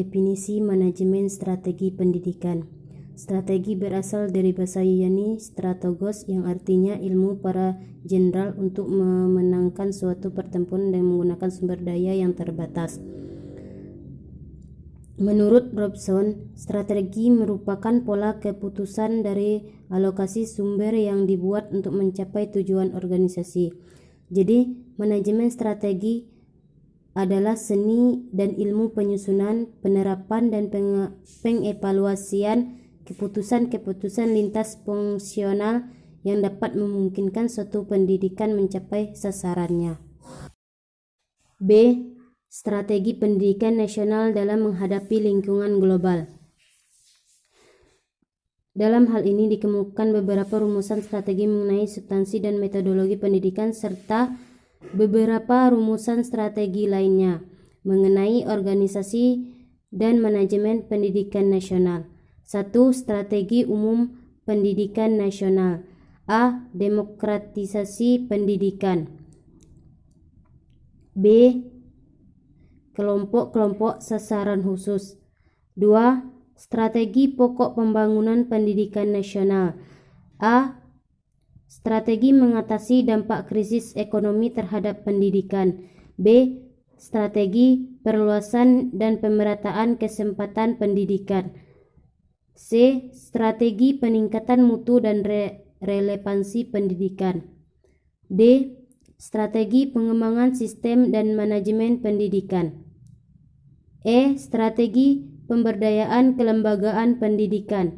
definisi manajemen strategi pendidikan. Strategi berasal dari bahasa Yunani strategos yang artinya ilmu para jenderal untuk memenangkan suatu pertempuran dengan menggunakan sumber daya yang terbatas. Menurut Robson, strategi merupakan pola keputusan dari alokasi sumber yang dibuat untuk mencapai tujuan organisasi. Jadi, manajemen strategi adalah seni dan ilmu penyusunan, penerapan, dan pengevaluasian keputusan-keputusan lintas fungsional yang dapat memungkinkan suatu pendidikan mencapai sasarannya. B. Strategi pendidikan nasional dalam menghadapi lingkungan global. Dalam hal ini dikemukakan beberapa rumusan strategi mengenai substansi dan metodologi pendidikan serta beberapa rumusan strategi lainnya mengenai organisasi dan manajemen pendidikan nasional. 1. Strategi umum pendidikan nasional. A. Demokratisasi pendidikan. B. Kelompok-kelompok sasaran khusus. 2. Strategi pokok pembangunan pendidikan nasional. A. Strategi mengatasi dampak krisis ekonomi terhadap pendidikan. B. Strategi perluasan dan pemerataan kesempatan pendidikan. C. Strategi peningkatan mutu dan relevansi pendidikan. D. Strategi pengembangan sistem dan manajemen pendidikan. E. Strategi pemberdayaan kelembagaan pendidikan.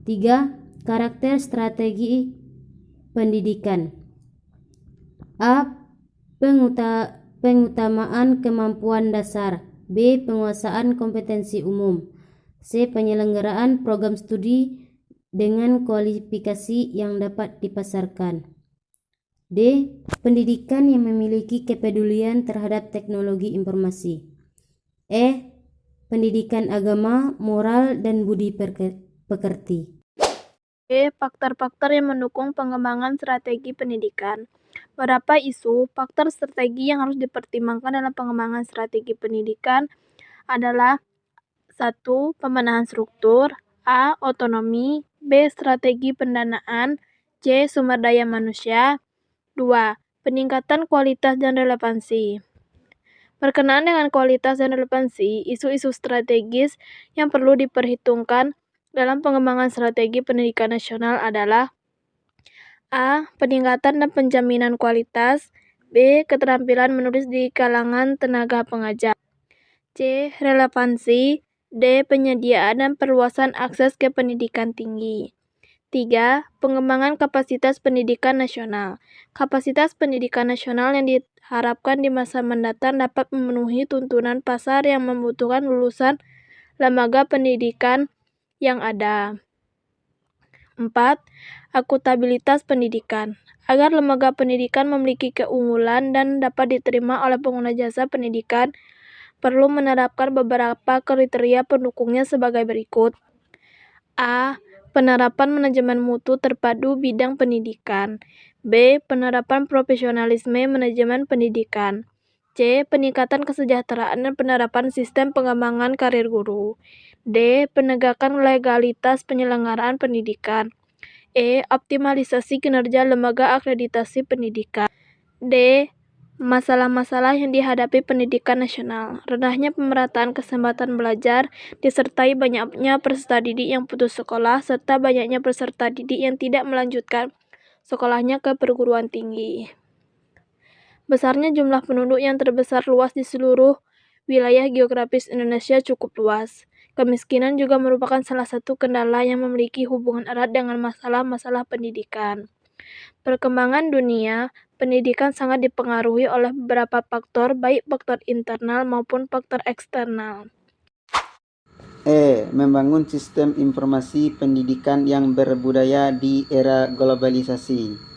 3. Karakter strategi pendidikan. A. Pengutamaan kemampuan dasar. B. Penguasaan kompetensi umum. C. Penyelenggaraan program studi dengan kualifikasi yang dapat dipasarkan. D. Pendidikan yang memiliki kepedulian terhadap teknologi informasi. E. Pendidikan agama, moral, dan budi pekerti. B. Faktor-faktor yang mendukung pengembangan strategi pendidikan. Beberapa isu faktor strategi yang harus dipertimbangkan dalam pengembangan strategi pendidikan adalah 1. Pembenahan struktur. A. Otonomi. B. Strategi pendanaan. C. Sumber daya manusia. 2. Peningkatan kualitas dan relevansi. Berkenaan dengan kualitas dan relevansi, isu-isu strategis yang perlu diperhitungkan dalam pengembangan strategi pendidikan nasional adalah A. Peningkatan dan penjaminan kualitas. B. Keterampilan menulis di kalangan tenaga pengajar. C. Relevansi. D. Penyediaan dan perluasan akses ke pendidikan tinggi. 3. Pengembangan kapasitas pendidikan nasional. Kapasitas pendidikan nasional yang diharapkan di masa mendatang dapat memenuhi tuntunan pasar yang membutuhkan lulusan lembaga pendidikan yang ada. 4. Akuntabilitas pendidikan. Agar lembaga pendidikan memiliki keunggulan dan dapat diterima oleh pengguna jasa pendidikan, perlu menerapkan beberapa kriteria pendukungnya sebagai berikut. A. Penerapan manajemen mutu terpadu bidang pendidikan. B. Penerapan profesionalisme manajemen pendidikan. C. Peningkatan kesejahteraan dan penerapan sistem pengembangan karir guru. D. Penegakan legalitas penyelenggaraan pendidikan. E. Optimalisasi kinerja lembaga akreditasi pendidikan. D. Masalah-masalah yang dihadapi pendidikan nasional. Rendahnya pemerataan kesempatan belajar, disertai banyaknya peserta didik yang putus sekolah, serta banyaknya peserta didik yang tidak melanjutkan sekolahnya ke perguruan tinggi. Besarnya jumlah penduduk yang terbesar luas di seluruh wilayah geografis Indonesia cukup luas. Kemiskinan juga merupakan salah satu kendala yang memiliki hubungan erat dengan masalah-masalah pendidikan. Perkembangan dunia pendidikan sangat dipengaruhi oleh beberapa faktor, baik faktor internal maupun faktor eksternal. E. Membangun sistem informasi pendidikan yang berbudaya di era globalisasi.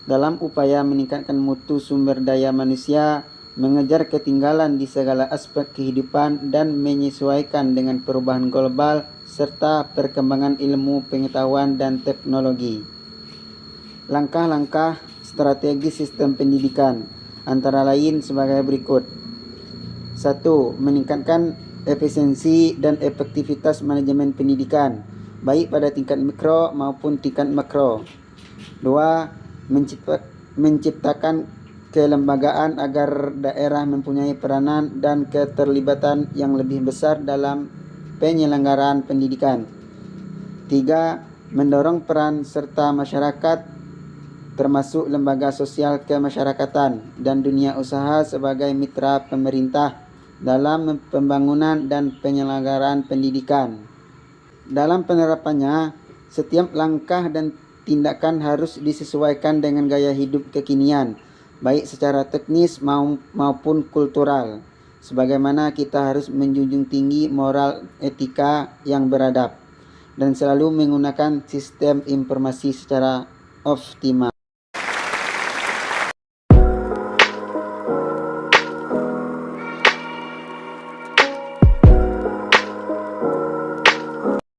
Dalam upaya meningkatkan mutu sumber daya manusia, mengejar ketinggalan di segala aspek kehidupan dan menyesuaikan dengan perubahan global serta perkembangan ilmu pengetahuan dan teknologi. Langkah-langkah strategi sistem pendidikan antara lain sebagai berikut. 1. Meningkatkan efisiensi dan efektivitas manajemen pendidikan, baik pada tingkat mikro maupun tingkat makro. 2. Menciptakan kelembagaan agar daerah mempunyai peranan dan keterlibatan yang lebih besar dalam penyelenggaraan pendidikan. 3. Mendorong peran serta masyarakat termasuk lembaga sosial kemasyarakatan dan dunia usaha sebagai mitra pemerintah dalam pembangunan dan penyelenggaraan pendidikan. Dalam penerapannya, setiap langkah dan tindakan harus disesuaikan dengan gaya hidup kekinian, baik secara teknis maupun kultural. Sebagaimana kita harus menjunjung tinggi moral etika yang beradab dan selalu menggunakan sistem informasi secara optimal.